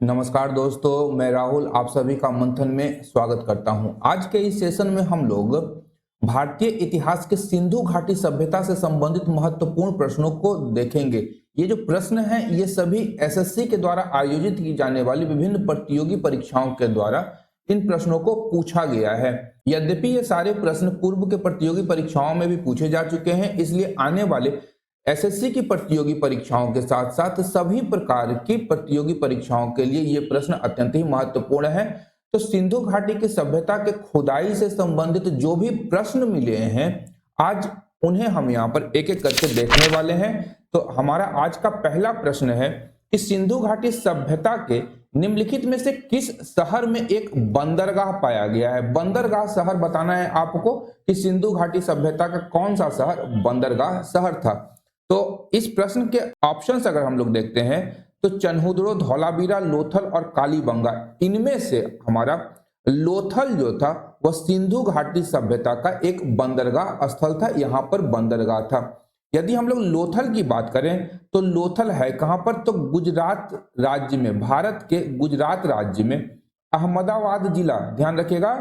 नमस्कार दोस्तों, मैं राहुल आप सभी का मंथन में स्वागत करता हूं। आज के इस सेशन में हम लोग भारतीय इतिहास के सिंधु घाटी सभ्यता से संबंधित महत्वपूर्ण प्रश्नों को देखेंगे। ये जो प्रश्न हैं ये सभी एसएससी के द्वारा आयोजित की जाने वाली विभिन्न प्रतियोगी परीक्षाओं के द्वारा इन प्रश्नों को पूछा गया है। यद्यपि ये सारे प्रश्न पूर्व के प्रतियोगी परीक्षाओं में भी पूछे जा चुके हैं, इसलिए आने वाले एसएससी की प्रतियोगी परीक्षाओं के साथ साथ सभी प्रकार की प्रतियोगी परीक्षाओं के लिए ये प्रश्न अत्यंत ही महत्वपूर्ण है। तो सिंधु घाटी की सभ्यता के खुदाई से संबंधित जो भी प्रश्न मिले हैं, आज उन्हें हम यहाँ पर एक एक करके देखने वाले हैं। तो हमारा आज का पहला प्रश्न है कि सिंधु घाटी सभ्यता के निम्नलिखित में से किस शहर में एक बंदरगाह पाया गया है। बंदरगाह शहर बताना है आपको कि सिंधु घाटी सभ्यता का कौन सा शहर बंदरगाह शहर था। तो इस प्रश्न के ऑप्शंस अगर हम लोग देखते हैं तो चन्हुद्रो, धौलावीरा, लोथल और कालीबंगा, इनमें से हमारा लोथल जो था वह सिंधु घाटी सभ्यता का एक बंदरगाह स्थल था, यहाँ पर बंदरगाह था। यदि हम लोग लोथल की बात करें तो लोथल है कहाँ पर, तो गुजरात राज्य में, भारत के गुजरात राज्य में अहमदाबाद जिला, ध्यान रखिएगा,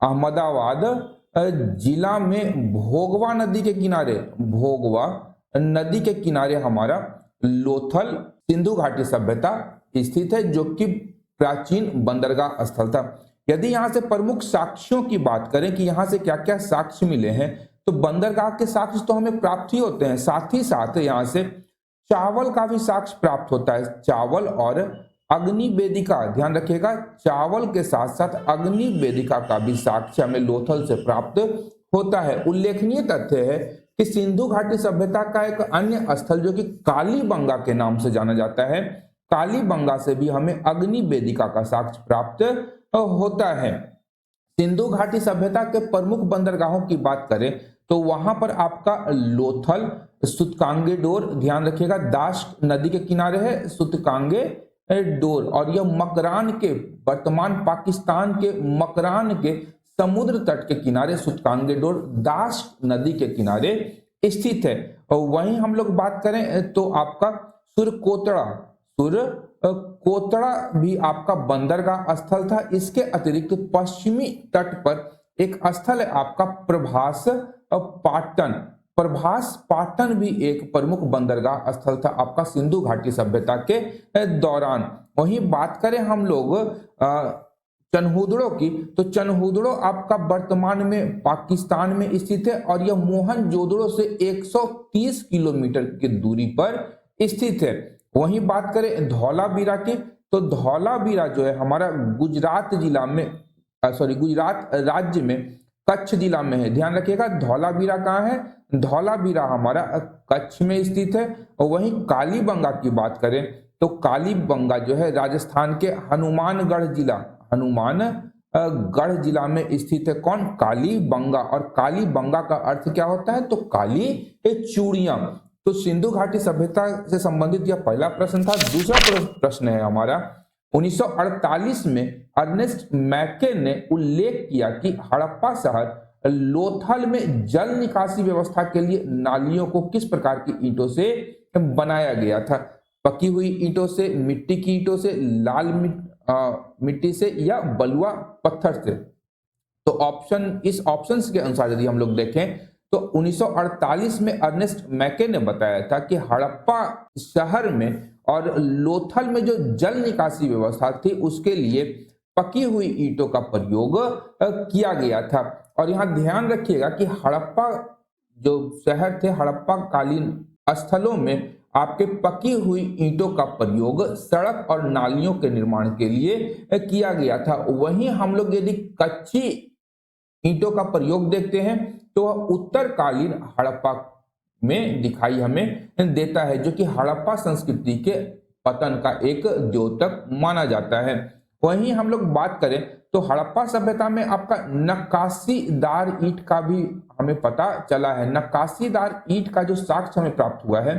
अहमदाबाद जिला में भोगवा नदी के किनारे, भोगवा नदी के किनारे हमारा लोथल सिंधु घाटी सभ्यता स्थित है, जो कि प्राचीन बंदरगाह स्थल था। यदि यहाँ से प्रमुख साक्ष्यों की बात करें कि यहाँ से क्या क्या साक्ष्य मिले हैं, तो बंदरगाह के साक्ष्य तो हमें प्राप्त ही होते हैं, साथ ही साथ यहाँ से चावल का भी साक्ष्य प्राप्त होता है। चावल और अग्नि वेदिका, ध्यान रखिएगा, चावल के साथ साथ अग्नि वेदिका का भी साक्ष्य हमें लोथल से प्राप्त होता है। उल्लेखनीय तथ्य है कि सिंधु घाटी सभ्यता का एक अन्य स्थल जो कि कालीबंगा के नाम से जाना जाता है, कालीबंगा से भी हमें अग्नि वेदिका का साक्ष्य प्राप्त होता है। सिंधु घाटी सभ्यता के प्रमुख बंदरगाहों की बात करें तो वहां पर आपका लोथल, सुतकांगे डोर, ध्यान रखिएगा, दाश नदी के किनारे है सुतकांगे डोर, और यह मकरान के, वर्तमान पाकिस्तान के मकरान के समुद्र तट के किनारे सुतकांगे डोर दाश नदी के किनारे स्थित है। और वहीं हम लोग बात करें तो आपका सुरकोतड़ा, सुरकोतड़ा भी आपका बंदरगाह स्थल था। इसके अतिरिक्त पश्चिमी तट पर एक स्थल है आपका प्रभास पाटन, प्रभास पाटन भी एक प्रमुख बंदरगाह स्थल था आपका सिंधु घाटी सभ्यता के दौरान। वहीं बात करें हम लोग चन्हुद्रो की, तो चन्हुद्रो आपका वर्तमान में पाकिस्तान में स्थित है और यह मोहनजोदड़ो से 130 किलोमीटर की दूरी पर स्थित है। वहीं बात करें धौलावीरा की, तो धौलावीरा जो है हमारा गुजरात जिला में, गुजरात राज्य में कच्छ जिला में है। ध्यान रखिएगा, धौलावीरा कहाँ है, धौलावीरा हमारा कच्छ में स्थित है। और वहीं कालीबंगा की बात करें तो कालीबंगा जो है राजस्थान के हनुमानगढ़ जिला, हनुमानगढ़ जिला में स्थित है। कौन, कालीबंगा। और कालीबंगा का अर्थ क्या होता है, तो काली चूड़ियां। तो सिंधु घाटी सभ्यता से संबंधित यह पहला प्रश्न था। दूसरा प्रश्न है हमारा 1948 में अर्नेस्ट मैके ने उल्लेख किया कि हड़प्पा शहर लोथल में जल निकासी व्यवस्था के लिए नालियों को किस प्रकार की ईंटों से बनाया गया था। पकी हुई ईंटों से, मिट्टी की ईंटों से, लाल मिट्टी से या बलुआ पत्थर से। तो ऑप्शन, इस ऑप्शंस के अनुसार यदि हम लोग देखें तो 1948 में अर्नेस्ट मैके ने बताया था कि हड़प्पा शहर में और लोथल में जो जल निकासी व्यवस्था थी उसके लिए पकी हुई ईंटों का प्रयोग किया गया था। और यहाँ ध्यान रखिएगा कि हड़प्पा जो शहर थे, हड़प्पा कालीन स्थलों में आपके पकी हुई ईंटों का प्रयोग सड़क और नालियों के निर्माण के लिए किया गया था। वहीं हम लोग यदि कच्ची ईंटों का प्रयोग देखते हैं तो वह उत्तरकालीन हड़प्पा में दिखाई हमें देता है, जो कि हड़प्पा संस्कृति के पतन का एक द्योतक माना जाता है। वहीं हम लोग बात करें तो हड़प्पा सभ्यता में आपका नक्काशीदार ईंट का भी हमें पता चला है। नक्काशीदार ईंट का जो साक्ष्य हमें प्राप्त हुआ है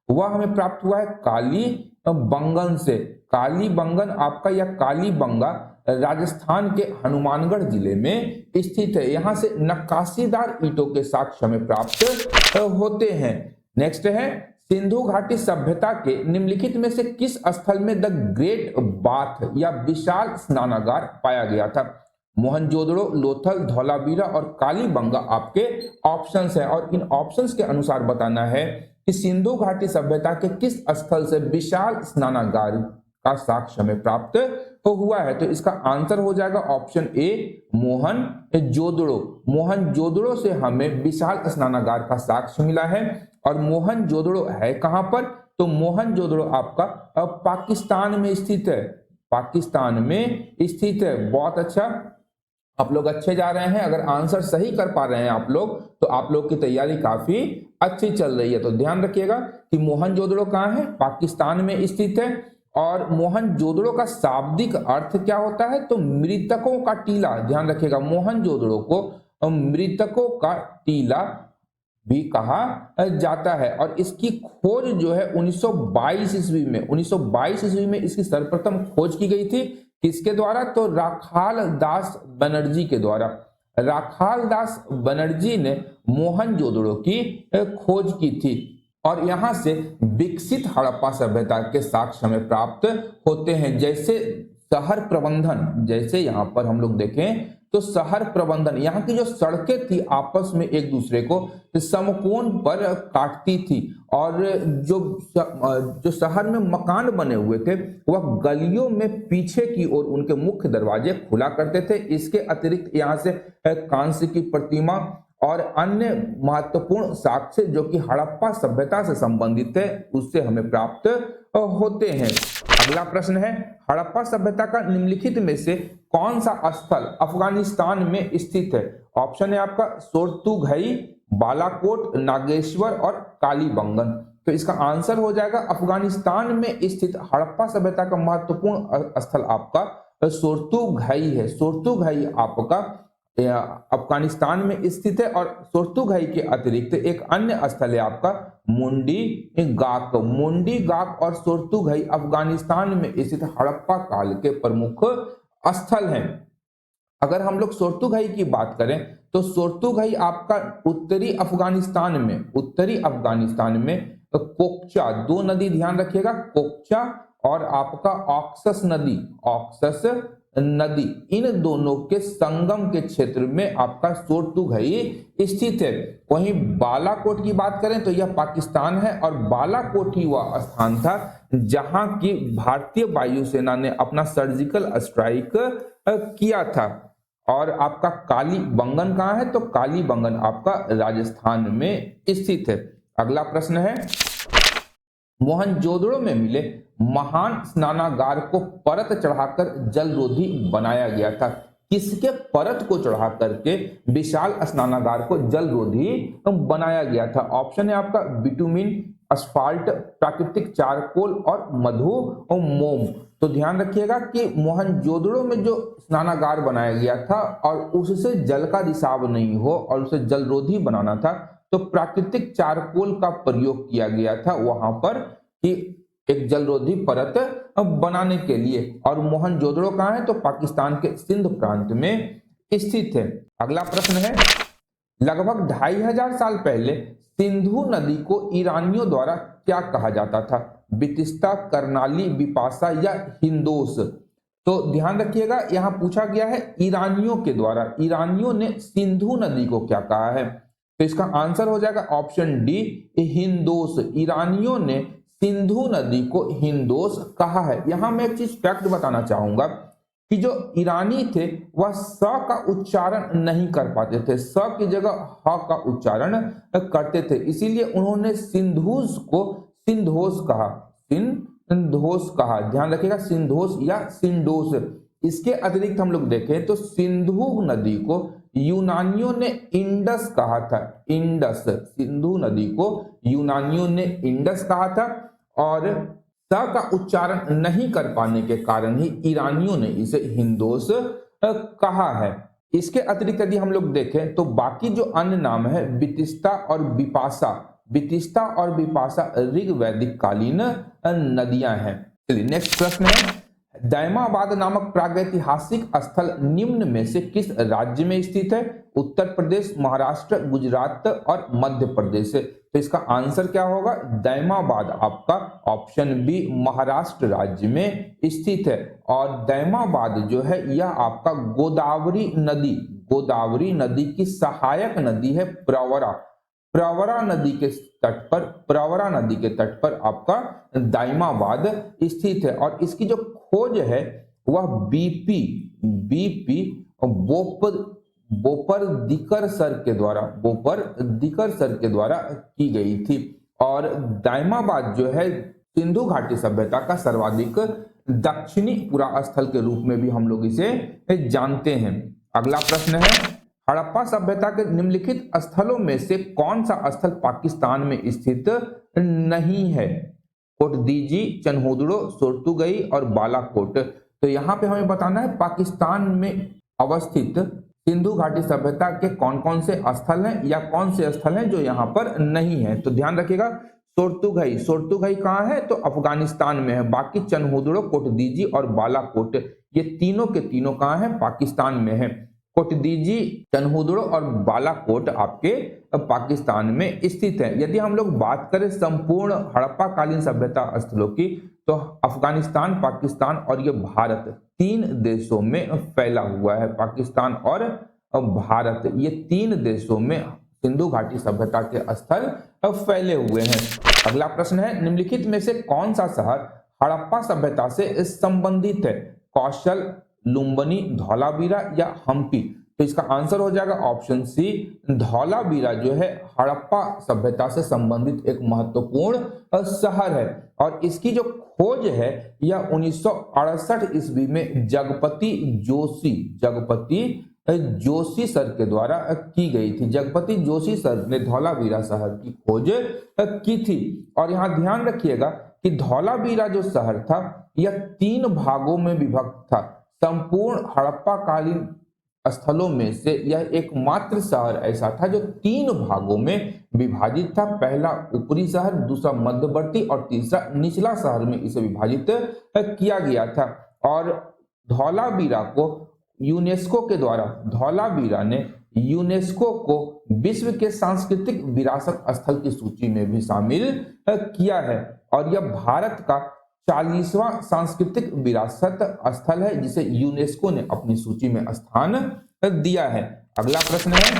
वह हमें प्राप्त हुआ है कालीबंगन से। कालीबंगन आपका, या कालीबंगा राजस्थान के हनुमानगढ़ जिले में स्थित है। यहाँ से नक्काशीदार ईंटों के साक्ष्य हमें प्राप्त होते हैं। नेक्स्ट है सिंधु घाटी सभ्यता के निम्नलिखित में से किस स्थल में द ग्रेट बाथ या विशाल स्नानागार पाया गया था? मोहनजोदड़ो, लोथल, धौलावीरा और कालीबंगा आपके ऑप्शंस हैं और इन ऑप्शंस के अनुसार बताना है कि सिंधु घाटी सभ्यता के किस स्थल से विशाल स्नानागार का साक्ष्य हमें प्राप्त हुआ है। तो इसका आंसर हो जाएगा ऑप्शन ए मोहनजोदड़ो। मोहनजोदड़ो से हमें विशाल स्नानागार का साक्ष्य मिला है और मोहनजोदड़ो है कहां पर? तो मोहनजोदड़ो आपका पाकिस्तान में स्थित है, पाकिस्तान में स्थित है। बहुत अच्छा, आप लोग अच्छे जा रहे हैं। अगर आंसर सही कर पा रहे हैं आप लोग तो आप लोग की तैयारी काफी अच्छी चल रही है। तो ध्यान रखिएगा कि मोहनजोदड़ो कहाँ है? पाकिस्तान में स्थित है। और मोहनजोदड़ो का शाब्दिक अर्थ क्या होता है? तो मृतकों का टीला। ध्यान रखिएगा, मोहनजोदड़ो को मृतकों का टीला भी कहा जाता है। और इसकी खोज जो है 1922 ईस्वी में 1922 ईस्वी में इसकी सर्वप्रथम खोज की गई थी। किसके द्वारा? तो राखाल दास बनर्जी के द्वारा। राखाल दास बनर्जी ने मोहनजोदड़ो की खोज की थी और यहां से विकसित हड़प्पा सभ्यता के साक्ष्य हमें प्राप्त होते हैं, जैसे शहर प्रबंधन। जैसे यहाँ पर हम लोग देखें तो शहर प्रबंधन, यहाँ की जो सड़कें थी आपस में एक दूसरे को समकोण पर काटती थी और जो शहर में मकान बने हुए थे वह गलियों में पीछे की ओर उनके मुख्य दरवाजे खुला करते थे। इसके अतिरिक्त यहाँ से कांस्य की प्रतिमा और अन्य महत्वपूर्ण साक्ष्य जो कि हड़प्पा सभ्यता से संबंधित है उससे हमें प्राप्त होते हैं। अगला प्रश्न है, हड़प्पा सभ्यता का निम्नलिखित में से कौन सा स्थल अफगानिस्तान में स्थित है? ऑप्शन है आपका सोर्तुघई, बालाकोट, नागेश्वर और कालीबंगन। तो इसका आंसर हो जाएगा अफगानिस्तान में स्थित हड़प्पा सभ्यता का महत्वपूर्ण स्थल आपका सोर्तुघई है। सोर्तुघई आपका अफगानिस्तान में स्थित है और सोर्तुघई के अतिरिक्त एक अन्य स्थल है आपका मुंडी गाक। मुंडी गाक और सोर्तुघई अफगानिस्तान में स्थित हड़प्पा काल के प्रमुख स्थल हैं। अगर हम लोग सोर्तुघई की बात करें तो सोर्तुघई आपका उत्तरी अफगानिस्तान में कोकचा, दो नदी ध्यान रखिएगा, कोकचा और आपका ऑक्सस नदी, इन दोनों के संगम के क्षेत्र में आपका सोर्तुघई स्थित है। वहीं बालाकोट की बात करें तो यह पाकिस्तान है और बालाकोट ही वह स्थान था जहां की भारतीय वायुसेना ने अपना सर्जिकल स्ट्राइक किया था। और आपका कालीबंगन कहां है? तो कालीबंगन आपका राजस्थान में स्थित है। अगला प्रश्न है, मोहनजोदड़ो में मिले महान स्नानागार को परत चढ़ाकर जलरोधी बनाया गया था। किसके परत को चढ़ा करके विशाल स्नानागार को जलरोधी बनाया गया था? ऑप्शन है आपका बिटुमिन, असफाल्ट, प्राकृतिक चारकोल और मधु और मोम। तो ध्यान रखिएगा कि मोहनजोदड़ो में जो स्नानागार बनाया गया था और उससे जल का रिसाव नहीं हो और उसे जलरोधी बनाना था तो प्राकृतिक चारकोल का प्रयोग किया गया था वहां पर कि एक जलरोधी परत बनाने के लिए। और मोहनजोदड़ो कहाँ है? तो पाकिस्तान के सिंध प्रांत में स्थित है। अगला प्रश्न है, लगभग 2500 साल पहले सिंधु नदी को ईरानियों द्वारा क्या कहा जाता था? बितिस्ता, करनाली, बिपाशा या हिंदोस? तो ध्यान रखिएगा यहां पूछा गया है ईरानियों के द्वारा, ईरानियों ने सिंधु नदी को क्या कहा है? तो इसका आंसर हो जाएगा ऑप्शन डी हिंदोस। ईरानियों ने सिंधु नदी को हिंदोस कहा है। यहां मैं एक चीज फैक्ट बताना चाहूंगा कि जो ईरानी थे वह स का उच्चारण नहीं कर पाते थे, स की जगह ह का उच्चारण करते थे, इसीलिए उन्होंने सिंधुस को सिंधोस कहा, सिंधोस कहा। ध्यान रखिएगा सिंधोस या सिंडोस। इसके अतिरिक्त हम लोग देखें तो सिंधु नदी को यूनानियों ने इंडस कहा था, इंडस। सिंधु नदी को यूनानियों ने इंडस कहा था और स का उच्चारण नहीं कर पाने के कारण ही ईरानियों ने इसे हिंदोस कहा है। इसके अतिरिक्त यदि हम लोग देखें तो बाकी जो अन्य नाम है बितिस्ता और बिपाशा, बितिस्ता और बिपाशा ऋग वैदिक कालीन नदियां हैं। चलिए नेक्स्ट प्रश्न है, दैमाबाद नामक प्रागैतिहासिक स्थल निम्न में से किस राज्य में स्थित है? उत्तर प्रदेश, महाराष्ट्र, गुजरात और मध्य प्रदेश। तो इसका आंसर क्या होगा? दैमाबाद आपका ऑप्शन बी महाराष्ट्र राज्य में स्थित है। और दैमाबाद जो है यह आपका गोदावरी नदी की सहायक नदी है प्रवरा। प्रवरा नदी के तट पर आपका दाइमाबाद स्थित है। और इसकी जो खोज है वह बीपी बोपर दिकर सर के द्वारा की गई थी। और दाइमाबाद जो है सिंधु घाटी सभ्यता का सर्वाधिक दक्षिणी पुरा स्थल के रूप में भी हम लोग इसे जानते हैं। अगला प्रश्न है, हड़प्पा सभ्यता के निम्नलिखित स्थलों में से कौन सा स्थल पाकिस्तान में स्थित नहीं है? कोटदीजी, चन्होदड़ो, सोर्तुगई और बालाकोट। तो यहाँ पे हमें बताना है पाकिस्तान में अवस्थित सिंधु घाटी सभ्यता के कौन कौन से स्थल हैं या कौन से स्थल हैं जो यहाँ पर नहीं है। तो ध्यान रखिएगा, सोर्तुगई कहाँ है? तो अफगानिस्तान में है। बाकी चन्होदड़ो, कोटदीजी और बालाकोट ये तीनों के तीनों कहाँ है? पाकिस्तान में है। कोटदीजी, चन्होदड़ो और बालाकोट आपके पाकिस्तान में स्थित है। यदि हम लोग बात करें संपूर्ण हड़प्पा कालीन सभ्यता स्थलों की, तो अफगानिस्तान, पाकिस्तान और ये भारत 3 देशों में फैला हुआ है। पाकिस्तान और भारत ये 3 देशों में सिंधु घाटी सभ्यता के स्थल फैले हुए हैं। अगला प्रश्न है, निम्नलिखित में से कौन सा शहर हड़प्पा सभ्यता से संबंधित है? कौशल, लुम्बिनी, धौलावीरा या हम्पी। तो इसका आंसर हो जाएगा ऑप्शन सी धौलावीरा जो है हड़प्पा सभ्यता से संबंधित एक महत्वपूर्ण शहर है। और इसकी जो खोज है यह 1968 ईस्वी में जगपति जोशी सर के द्वारा की गई थी। जगपति जोशी सर ने धौलावीरा शहर की खोज की थी। और यहाँ ध्यान रखिएगा कि धौलावीरा जो शहर था यह 3 भागों में विभक्त था। संपूर्ण हड़प्पा कालीन स्थलों में से यह एकमात्र शहर ऐसा था जो 3 भागों में विभाजित था। पहला ऊपरी शहर, दूसरा मध्यवर्ती और तीसरा निचला शहर में इसे विभाजित किया गया था। और धौलावीरा ने यूनेस्को को विश्व के सांस्कृतिक विरासत स्थल की सूची में भी शामिल किया है। और यह भारत का 40वां सांस्कृतिक विरासत स्थल है जिसे यूनेस्को ने अपनी सूची में स्थान दिया है। अगला प्रश्न है,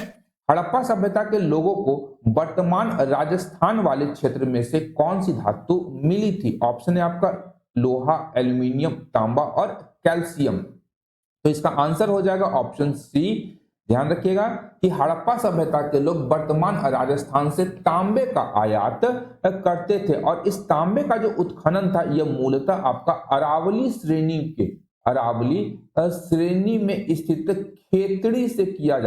हड़प्पा सभ्यता के लोगों को वर्तमान राजस्थान वाले क्षेत्र में से कौन सी धातु मिली थी? ऑप्शन है आपका लोहा, एल्यूमिनियम, तांबा और कैल्शियम। तो इसका आंसर हो जाएगा ऑप्शन सी। ध्यान रखिएगा कि हड़प्पा सभ्यता के लोग वर्तमान राजस्थान से तांबे का आयात करते थे। और इस तांबे का जो उत्खनन था यह मूलतः आपका अरावली श्रेणी में स्थित खेतड़ी से किया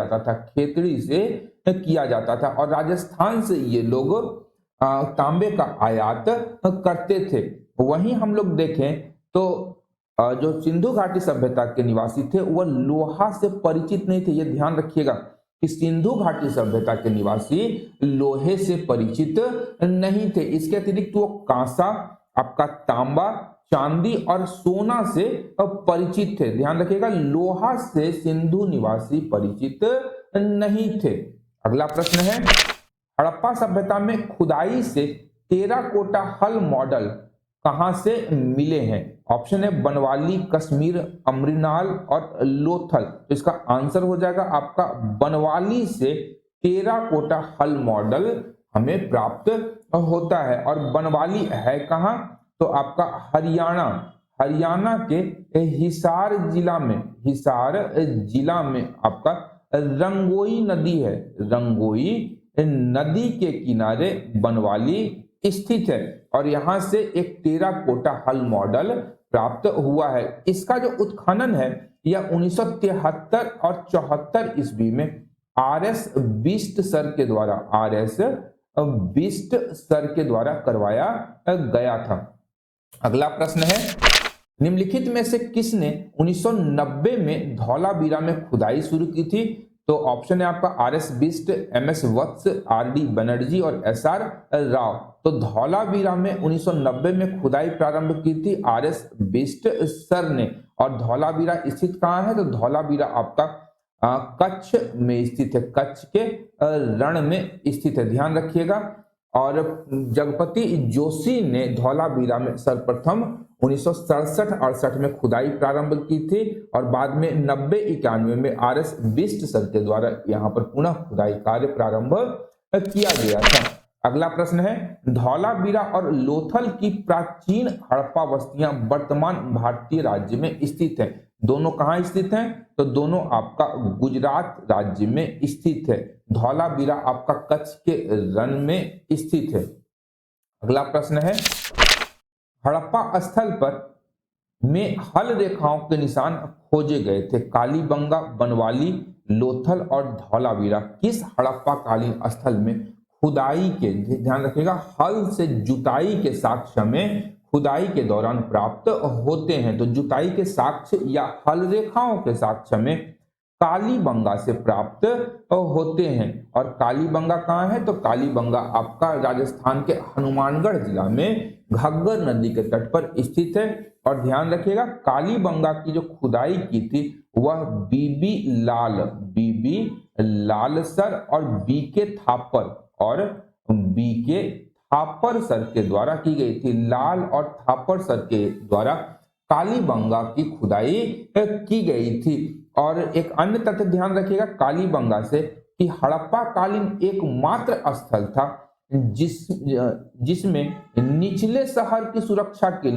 जाता था। और राजस्थान से ये लोग तांबे का आयात करते थे। वहीं हम लोग देखें तो जो सिंधु घाटी सभ्यता के निवासी थे वह लोहा से परिचित नहीं थे। यह ध्यान रखिएगा कि सिंधु घाटी सभ्यता के निवासी लोहे से परिचित नहीं थे। इसके अतिरिक्त वो कांसा, आपका तांबा, चांदी और सोना से परिचित थे। ध्यान रखिएगा, लोहा से सिंधु निवासी परिचित नहीं थे। अगला प्रश्न है, हड़प्पा सभ्यता में खुदाई से टेराकोटा हल मॉडल कहां से मिले हैं? ऑप्शन है बनवाली, कश्मीर, अमृनाल और लोथल। तो इसका आंसर हो जाएगा आपका बनवाली से टेराकोटा हल मॉडल हमें प्राप्त होता है। और बनवाली है कहां? तो आपका हरियाणा के हिसार जिला में आपका रंगोई नदी है। रंगोई नदी के किनारे बनवाली स्थित है। और यहां से एक टेराकोटा हल मॉडल प्राप्त हुआ है। इसका जो उत्खनन है यह 1973 और 74 ईस्वी में आरएस बिष्ट सर के द्वारा करवाया गया था। अगला प्रश्न है, निम्नलिखित में से किसने 1990 में धौलावीरा में खुदाई शुरू की थी? तो ऑप्शन है आपका आर.एस. बिष्ट, एम.एस. वत्स, आर.डी. बनर्जी और एस.आर. राव। तो धौलावीरा में 1990 में खुदाई प्रारंभ की थी आर.एस. बिष्ट सर ने। और धौलावीरा स्थित कहाँ है? तो धौलावीरा आपका कच्छ में स्थित है, कच्छ के रण में स्थित है, ध्यान रखिएगा। और जगपति जोशी ने धौलावीरा में सर्वप्रथम 1967-68 में खुदाई प्रारंभ की थी और बाद में 90-91 में आर.एस. बिष्ट सर के द्वारा यहाँ पर पुनः खुदाई कार्य प्रारंभ किया गया था। अगला प्रश्न है, धौलावीरा और लोथल की प्राचीन हड़प्पा बस्तियां वर्तमान भारतीय राज्य में स्थित हैं। दोनों कहाँ स्थित हैं? तो दोनों आपका गुजरात राज्य में स्थित है। धौलावीरा आपका कच्छ के रण में स्थित है। अगला प्रश्न है, हड़प्पा स्थल पर में हल रेखाओं के निशान खोजे गए थे। कालीबंगा, बनवाली, लोथल और धौलावीरा किस हड़प्पा कालीन स्थल में खुदाई के, ध्यान रखिएगा, हल से जुताई के साक्ष्य में खुदाई के दौरान प्राप्त होते हैं? तो जुताई के साक्ष्य या हल रेखाओं के साक्ष्य में कालीबंगा से प्राप्त होते हैं। और कालीबंगा कहाँ है? तो कालीबंगा आपका राजस्थान के हनुमानगढ़ जिला में घग्गर नदी के तट पर स्थित है। और ध्यान रखिएगा, कालीबंगा की जो खुदाई की थी वह बीबी लाल सर और बीके थापर सर के द्वारा की गई थी। लाल और थापर सर के द्वारा कालीबंगा की खुदाई की गई थी। और एक अन्य तथ्य ध्यान रखिएगा कालीबंगा से कि हड़प्पा कालीन एकमात्र स्थल था जिसमें निचले शहर की सुरक्षा के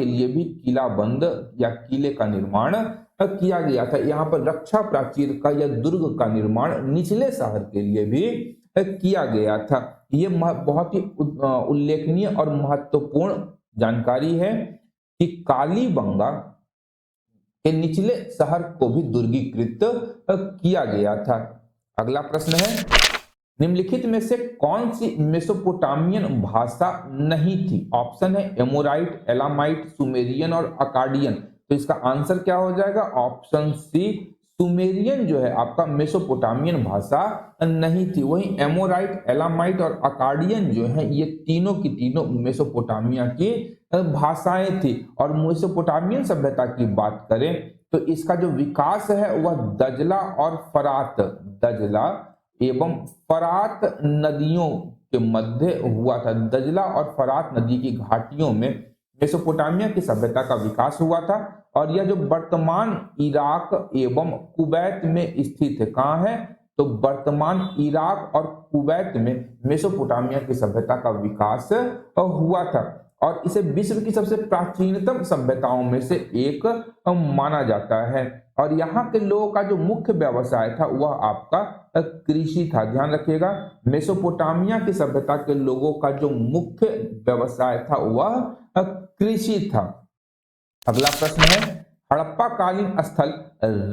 लिए भी किलाबंद या किले का निर्माण किया गया था। यहाँ पर रक्षा प्राचीर का या दुर्ग का निर्माण निचले शहर के लिए भी किया गया था। ये बहुत ही उल्लेखनीय और महत्वपूर्ण जानकारी है कि कालीबंगा के निचले शहर को भी दुर्गीकृत किया गया था। अगला प्रश्न है, निम्नलिखित में से कौन सी मेसोपोटामियन भाषा नहीं थी? ऑप्शन है एमोराइट, एलामाइट, सुमेरियन और अकाडियन। तो इसका आंसर क्या हो जाएगा? ऑप्शन सी, सुमेरियन जो है आपका मेसोपोटामियन भाषा नहीं थी। वहीं एमोराइट, एलामाइट और अकाडियन जो है ये तीनों की तीनों मेसोपोटामिया की भाषाएं थी। और मेसोपोटामियन सभ्यता की बात करें तो इसका जो विकास है वह दजला एवं फरात नदियों के मध्य हुआ था। दजला और फरात नदी की घाटियों में मेसोपोटामिया की सभ्यता का विकास हुआ था। और यह जो वर्तमान इराक एवं कुवैत में स्थित है, कहाँ है? तो वर्तमान इराक और कुवैत में मेसोपोटामिया की सभ्यता का विकास हुआ था। और इसे विश्व की सबसे प्राचीनतम सभ्यताओं में से एक माना जाता है। और यहाँ के लोगों का जो मुख्य व्यवसाय था वह आपका कृषि था। ध्यान रखिएगा, मेसोपोटामिया की सभ्यता के लोगों का जो मुख्य व्यवसाय था वह कृषि था। अगला प्रश्न है, हड़प्पा कालीन स्थल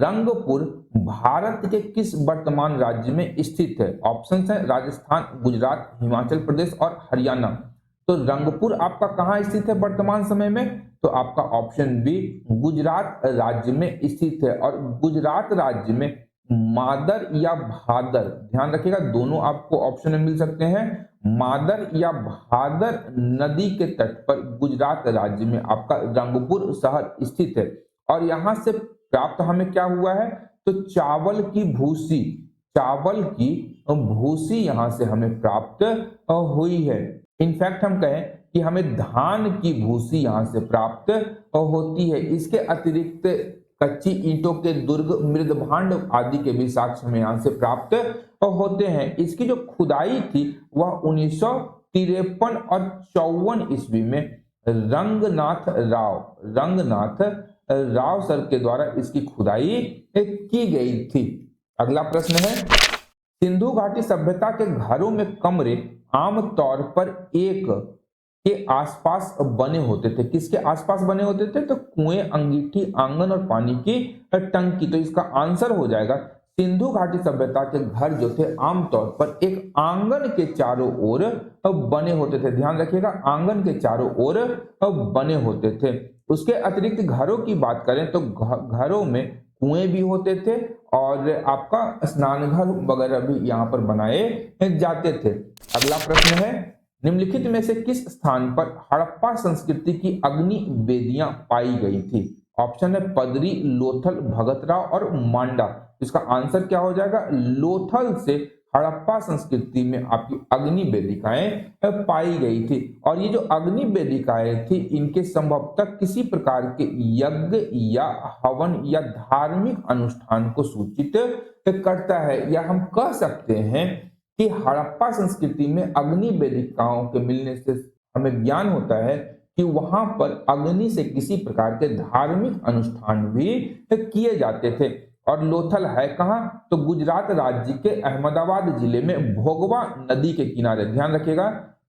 रंगपुर भारत के किस वर्तमान राज्य में स्थित है? ऑप्शन है राजस्थान, गुजरात, हिमाचल प्रदेश और हरियाणा। तो रंगपुर आपका कहाँ स्थित है वर्तमान समय में? तो आपका ऑप्शन बी गुजरात राज्य में स्थित है। और गुजरात राज्य में मादर या भादर, ध्यान रखिएगा दोनों आपको ऑप्शन में मिल सकते हैं, मादर या भादर नदी के तट पर गुजरात राज्य में आपका रंगपुर शहर स्थित है। और यहां से प्राप्त हमें क्या हुआ है? तो चावल की भूसी यहां से हमें प्राप्त हुई है। इनफैक्ट हम कहें कि हमें धान की भूसी यहां से प्राप्त होती है। इसके अतिरिक्त कच्ची ईंटों के दुर्ग, मृदभांड आदि के भी साक्ष्य में यहाँ से प्राप्त होते हैं। इसकी जो खुदाई थी वह 1953 और 54 ईस्वी में रंगनाथ राव सर के द्वारा इसकी खुदाई की गई थी। अगला प्रश्न है, सिंधु घाटी सभ्यता के घरों में कमरे आमतौर पर एक के आसपास बने होते थे। किसके आसपास बने होते थे? तो कुएं, अंगीठी, आंगन और पानी की टंकी। तो इसका आंसर हो जाएगा सिंधु घाटी सभ्यता के घर जो थे आमतौर पर एक आंगन के चारों ओर बने होते थे। ध्यान रखिएगा, आंगन के चारों ओर बने होते थे। उसके अतिरिक्त घरों की बात करें तो घरों में कुएं भी होते थे और आपका स्नानघर वगैरह भी यहाँ पर बनाए जाते थे। अगला प्रश्न है, निम्नलिखित में से किस स्थान पर हड़प्पा संस्कृति की अग्नि वेदियां पाई गई थी? ऑप्शन है पदरी, लोथल, भगतराव और मांडा। इसका आंसर क्या हो जाएगा? लोथल से हड़प्पा संस्कृति में आपकी अग्नि वेदिकाएं पाई गई थी। और ये जो अग्नि वेदिकाएं थी, इनके संभवतः किसी प्रकार के यज्ञ या हवन या धार्मिक अनुष्ठान को सूचित करता है, या हम कह सकते हैं कि हड़प्पा संस्कृति में अग्नि वेदिकाओं के मिलने से हमें ज्ञान होता है कि वहां पर अग्नि से किसी प्रकार के धार्मिक अनुष्ठान भी किए जाते थे। और लोथल है कहाँ? तो गुजरात राज्य के अहमदाबाद जिले में भोगवा नदी के किनारे, ध्यान रखिएगा,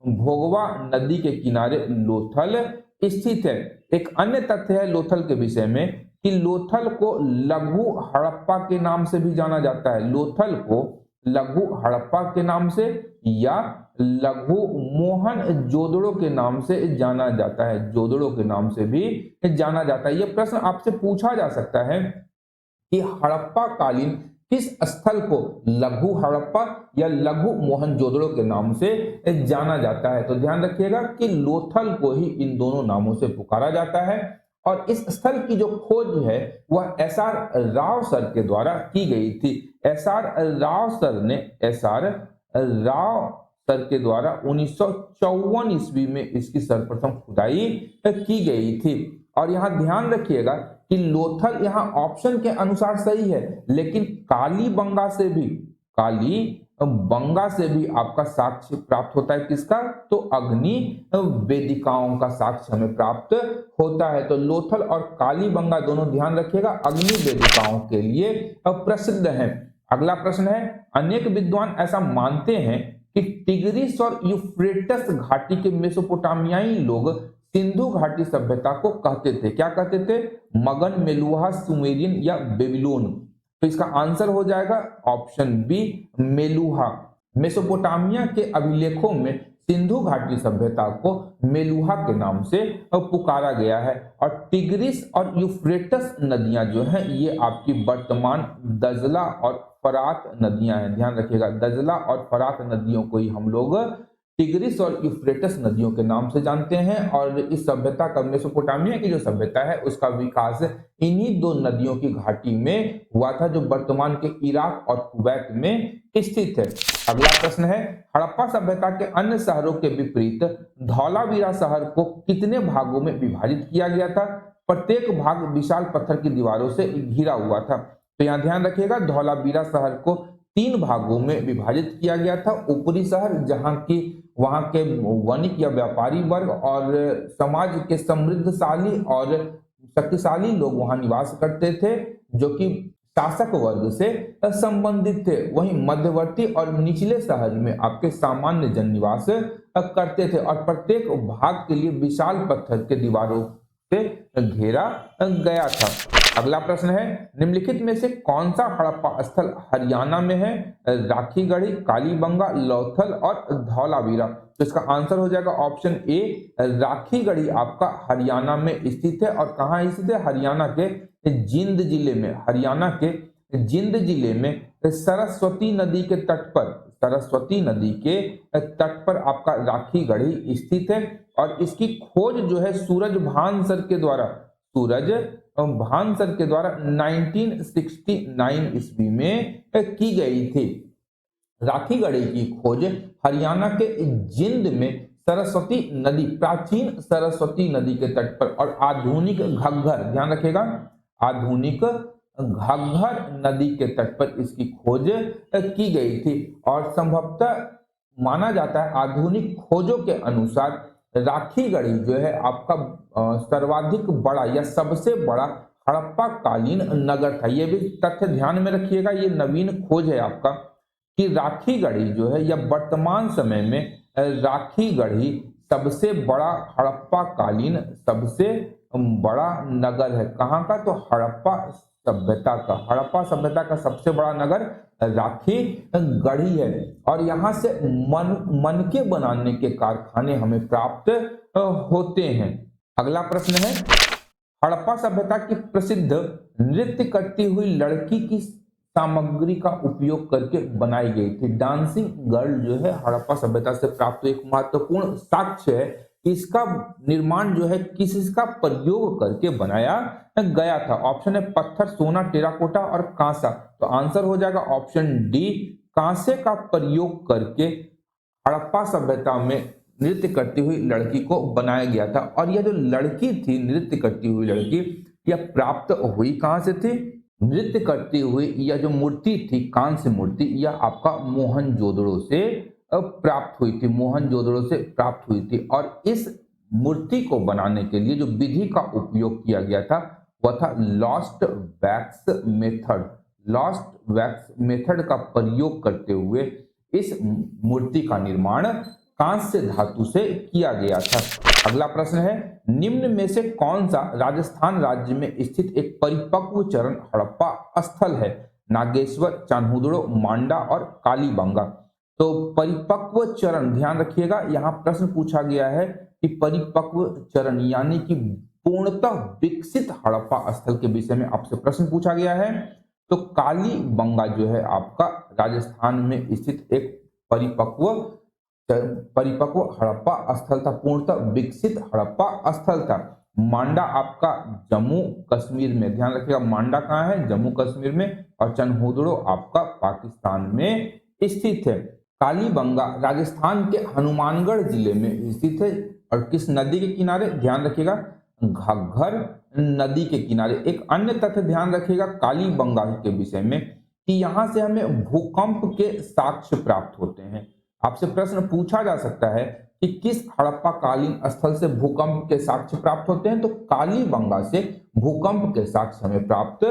भोगवा नदी के किनारे लोथल स्थित है। एक अन्य तथ्य है लोथल के विषय में कि लोथल को लघु हड़प्पा के नाम से भी जाना जाता है। लोथल को लघु हड़प्पा के नाम से या लघु मोहन जोदड़ो के नाम से जाना जाता है, जोदड़ो के नाम से भी जाना जाता है। यह प्रश्न आपसे पूछा जा सकता है कि हड़प्पा कालीन किस स्थल को लघु हड़प्पा या लघु मोहनजोदड़ो के नाम से जाना जाता है? तो ध्यान रखिएगा कि लोथल को ही इन दोनों नामों से पुकारा जाता है। और इस स्थल की जो खोज है वह एसआर राव सर के द्वारा की गई थी। एसआर राव सर के द्वारा 1954 ईस्वी में इसकी सर्वप्रथम खुदाई की गई थी। और यहाँ ध्यान रखिएगा कि लोथल यहाँ ऑप्शन के अनुसार सही है, लेकिन कालीबंगा से भी आपका साक्ष्य प्राप्त होता है। किसका? तो अग्नि वेदिकाओं का साक्ष्य हमें प्राप्त होता है। तो लोथल और कालीबंगा दोनों, ध्यान रखिएगा, अग्नि वेदिकाओं के लिए प्रसिद्ध हैं। अगला प्रश्न है, अनेक विद्वान ऐसा मानते हैं कि टिग्रिस और यूफ्रेटस घाटी के मेसोपोटामियाई लोग सिंधु घाटी सभ्यता को कहते थे। क्या कहते थे? मगन, मेलुहा, सुमेरियन या बेबीलोन। तो इसका आंसर हो जाएगा ऑप्शन बी, मेलुहा। मेसोपोटामिया के अभिलेखों में सिंधु घाटी सभ्यता को मेलुहा के नाम से पुकारा गया है। और टिग्रिस और यूफ्रेटस नदियां जो हैं, ये आपकी वर्तमान दजला और फरात नदियां हैं। ध्यान रखिएगा, दजला और फरात नदियों को ही हम लोग टिग्रिस और यूफ्रेटस नदियों के नाम से जानते हैं। और इस सभ्यता का, मेसोपोटामिया की जो सभ्यता है, उसका विकास इन्हीं दो नदियों की घाटी में हुआ था, जो वर्तमान के इराक और कुवैत में स्थित है। अगला प्रश्न है, हड़प्पा सभ्यता के अन्य शहरों के विपरीत धौलावीरा शहर को कितने भागों में विभाजित किया गया था? प्रत्येक भाग विशाल पत्थर की दीवारों से घिरा हुआ था। तो यहाँ ध्यान रखिएगा, धौलावीरा शहर को 3 भागों में विभाजित किया गया था। ऊपरी शहर, जहां की वहां के वणिक या व्यापारी वर्ग और समाज के समृद्धशाली और शक्तिशाली लोग वहां निवास करते थे, जो कि शासक वर्ग से संबंधित थे। वहीं मध्यवर्ती और निचले शहर में आपके सामान्य जन निवास करते थे। और प्रत्येक भाग के लिए विशाल पत्थर के दीवारों से घेरा गया था। अगला प्रश्न है, निम्नलिखित में से कौन सा हड़प्पा स्थल हरियाणा में है? राखीगढ़ी, कालीबंगा, लोथल और धौलावीरा। तो इसका आंसर हो जाएगा ऑप्शन ए, राखीगढ़ी आपका हरियाणा में स्थित है। और कहाँ स्थित है? हरियाणा के जिंद जिले में। हरियाणा के जिंद जिले में सरस्वती नदी के तट पर, सरस्वती नदी के तट पर आपका राखीगढ़ी स्थित है। और इसकी खोज जो है सूरज भानसर के द्वारा 1969 ईस्वी में की गई थी। राखीगढ़ी की खोज हरियाणा के जिंद में सरस्वती नदी, प्राचीन सरस्वती नदी के तट पर और आधुनिक घग्गर, ध्यान रखिएगा, आधुनिक घग्गर नदी के तट पर इसकी खोज की गई थी। और संभवतः माना जाता है, आधुनिक खोजों के अनुसार राखीगढ़ी जो है आपका सर्वाधिक बड़ा या सबसे बड़ा हड़प्पा कालीन नगर था। ये भी तथ्य ध्यान में रखिएगा, ये नवीन खोज है आपका, कि राखीगढ़ी जो है, या वर्तमान समय में राखीगढ़ी सबसे बड़ा हड़प्पा कालीन सबसे बड़ा नगर है। कहाँ का? तो हड़प्पा सभ्यता का सबसे बड़ा नगर राखीगढ़ी है। और यहाँ से मनके बनाने के कारखाने हमें प्राप्त होते हैं। अगला प्रश्न है, हड़प्पा सभ्यता की प्रसिद्ध नृत्य करती हुई लड़की की सामग्री का उपयोग करके बनाई गई थी। डांसिंग गर्ल जो है हड़प्पा सभ्यता से प्राप्त एक महत्वपूर्ण साक्ष्य है कि इसका निर्माण जो है किसका प्रयोग करके बनाया गया था। ऑप्शन है पत्थर, सोना, टेराकोटा और कांसा। तो आंसर हो जाएगा ऑप्शन डी, कांसे का प्रयोग करके हड़प्पा सभ्यता में नृत्य करती हुई लड़की को बनाया गया था। और यह जो लड़की थी, नृत्य करती हुई लड़की, यह प्राप्त हुई कहां से थी? नृत्य करती हुई यह जो मूर्ति थी, कांस्य मूर्ति, यह आपका मोहनजोदड़ो से प्राप्त हुई थी, मोहनजोदड़ो से प्राप्त हुई थी। और इस मूर्ति को बनाने के लिए जो विधि का उपयोग किया गया था वह था lost wax method. Lost wax method का प्रयोग करते हुए इस मूर्ति का निर्माण कांस्य धातु से किया गया था। अगला प्रश्न है, निम्न में से कौन सा राजस्थान राज्य में स्थित एक परिपक्व चरण हड़प्पा स्थल है? नागेश्वर, चान्होदड़ो, मांडा और कालीबंगा। तो परिपक्व चरण, ध्यान रखिएगा, यहाँ प्रश्न पूछा गया है कि परिपक्व चरण यानी कि पूर्णतः विकसित हड़प्पा स्थल के विषय में आपसे प्रश्न पूछा गया है। तो कालीबंगा जो है आपका राजस्थान में स्थित एक परिपक्व हड़प्पा स्थल था, पूर्णतः विकसित हड़प्पा स्थल था। मांडा आपका जम्मू कश्मीर में, ध्यान रखिएगा मांडा कहाँ है? जम्मू कश्मीर में। और चन्होदड़ो आपका पाकिस्तान में स्थित है। कालीबंगा राजस्थान के हनुमानगढ़ जिले में स्थित है। और किस नदी के किनारे? ध्यान रखिएगा घग्गर नदी के किनारे। एक अन्य तथ्य ध्यान रखिएगा कालीबंगा के विषय में कि यहां से हमें भूकंप के साक्ष्य प्राप्त होते हैं। आपसे प्रश्न पूछा जा सकता है कि किस हड़प्पा कालीन स्थल से भूकंप के साक्ष्य प्राप्त होते हैं? तो कालीबंगा से भूकंप के साक्ष्य हमें प्राप्त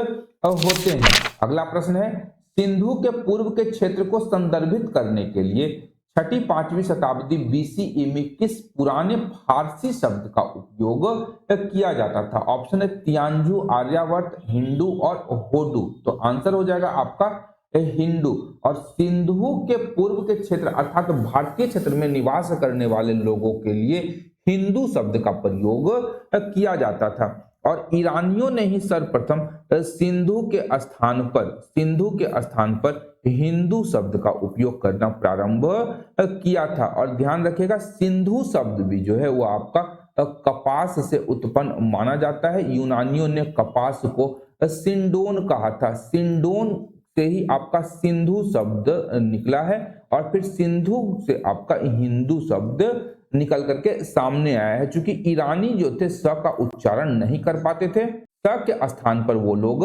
होते हैं। अगला प्रश्न है, सिंधु के पूर्व के क्षेत्र को संदर्भित करने के लिए 6ठी-5वीं शताब्दी बीसीई में किस पुराने फारसी शब्द का उपयोग किया जाता था? ऑप्शन है तियान्जू, आर्यावर्त, हिंदू और होडू। तो आंसर हो जाएगा आपका हिंदू। और सिंधु के पूर्व के क्षेत्र अर्थात भारतीय क्षेत्र में निवास करने वाले लोगों के लिए हिंदू शब्द का प्रयोग किया जाता था। और ईरानियों ने ही सर्वप्रथम सिंधु के स्थान पर हिंदू शब्द का उपयोग करना प्रारंभ किया था। और ध्यान रखिएगा सिंधु शब्द भी जो है वो आपका कपास से उत्पन्न माना जाता है। यूनानियों ने कपास को सिंडोन कहा था, सिंडोन से ही आपका सिंधु शब्द निकला है। और फिर सिंधु से आपका हिंदू शब्द निकल करके सामने आया है। चूंकि ईरानी जो थे स का उच्चारण नहीं कर पाते थे, स के स्थान पर वो लोग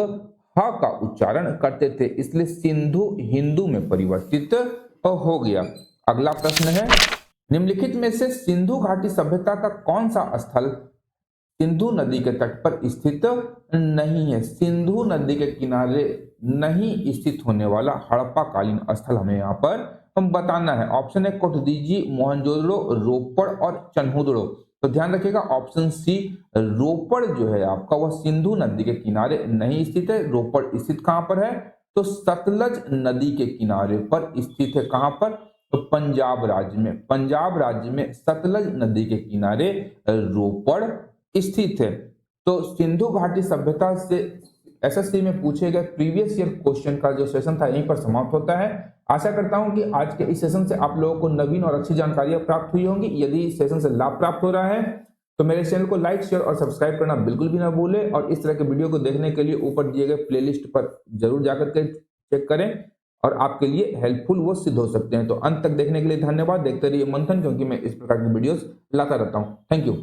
ह का उच्चारण करते थे, इसलिए सिंधु हिंदू में परिवर्तित हो गया। अगला प्रश्न है, निम्नलिखित में से सिंधु घाटी सभ्यता का कौन सा स्थल सिंधु नदी के तट पर स्थित नहीं है? सिंधु नदी के किनारे नहीं स्थित होने वाला हड़प्पा कालीन स्थल हमें यहाँ पर बताना है। ऑप्शन है कोटदीजी, मोहनजोदड़ो, रोपड़ और चन्होदड़ो। तो ध्यान रखिएगा ऑप्शन सी रोपड़ जो है आपका वह सिंधु नदी के किनारे नहीं स्थित है। रोपड़ स्थित कहां पर है? तो सतलज नदी के किनारे पर स्थित है। कहां पर? तो पंजाब राज्य में। पंजाब राज्य में सतलज नदी के किनारे रोपड़ स्थित है। तो सिंधु घाटी सभ्यता से एसएससी में पूछे गए प्रीवियस ईयर क्वेश्चन का जो सेशन था यहीं पर समाप्त होता है। आशा करता हूं कि आज के इस सेशन से आप लोगों को नवीन और अच्छी जानकारियां प्राप्त हुई होंगी। यदि इस सेशन से लाभ प्राप्त हो रहा है तो मेरे चैनल को लाइक, शेयर और सब्सक्राइब करना बिल्कुल भी ना भूलें। और इस तरह के वीडियो को देखने के लिए ऊपर दिए गए प्लेलिस्ट पर जरूर जाकर के चेक करें और आपके लिए हेल्पफुल वो सिद्ध हो सकते हैं। तो अंत तक देखने के लिए धन्यवाद। देखते रहिए मंथन, क्योंकि मैं इस प्रकार की वीडियोस लाता रहता हूँ। Thank you.